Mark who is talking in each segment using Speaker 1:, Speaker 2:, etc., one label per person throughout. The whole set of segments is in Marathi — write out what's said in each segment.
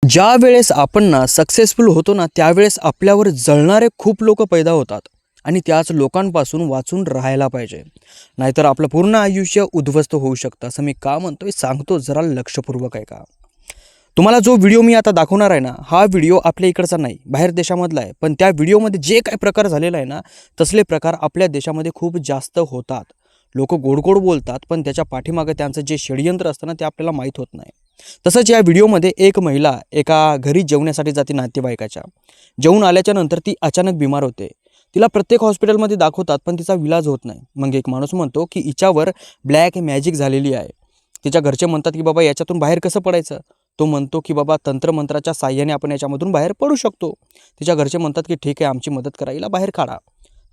Speaker 1: ज्या वेळेस आपण सक्सेसफुल होतो त्यावेळेस आपल्यावर जळणारे खूप लोक पैदा होतात आणि त्याच लोकांपासून वाचून राहायला पाहिजे, नाहीतर आपलं पूर्ण आयुष्य उद्ध्वस्त होऊ शकतं. असं मी का म्हणतोय सांगतो, जरा लक्षपूर्वक आहे का. तुम्हाला जो व्हिडिओ मी आता दाखवणार आहे हा व्हिडिओ आपल्या इकडचा नाही, बाहेर देशामधला आहे. पण त्या व्हिडिओमध्ये जे काय प्रकार झालेला आहे तसले प्रकार आपल्या देशामध्ये खूप जास्त होतात. लोक गोड गोड बोलतात, पण त्याच्या पाठीमागे त्यांचं जे षडयंत्र असतं ते आपल्याला माहीत होत नाही. तसंच या व्हिडिओमध्ये एक महिला एका घरी जेवण्यासाठी जाते नातेवाईकाच्या. जेवून आल्याच्या नंतर ती अचानक बिमार होते. तिला प्रत्येक हॉस्पिटलमध्ये दाखवतात, पण तिचा इलाज होत नाही. मग एक माणूस म्हणतो की हिच्यावर ब्लॅक मॅजिक झालेली आहे. तिच्या घरचे म्हणतात की बाबा याच्यातून बाहेर कसं पडायचं. तो म्हणतो की बाबा तंत्रमंत्राच्या साह्याने आपण याच्यामधून बाहेर पडू शकतो. तिच्या घरचे म्हणतात की ठीक आहे, आमची मदत करा, हिला बाहेर काढा.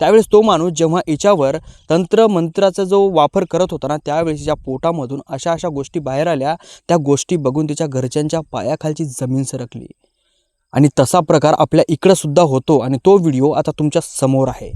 Speaker 1: त्यावेळेस तो माणूस जेव्हा हिच्यावर तंत्रमंत्राचा जो वापर करत होता त्यावेळेस तिच्या पोटामधून अशा अशा गोष्टी बाहेर आल्या. त्या गोष्टी बघून तिच्या घरच्यांच्या पायाखालची जमीन सरकली. आणि तसा प्रकार आपल्या इकडे सुद्धा होतो आणि तो व्हिडिओ आता तुमच्या समोर आहे.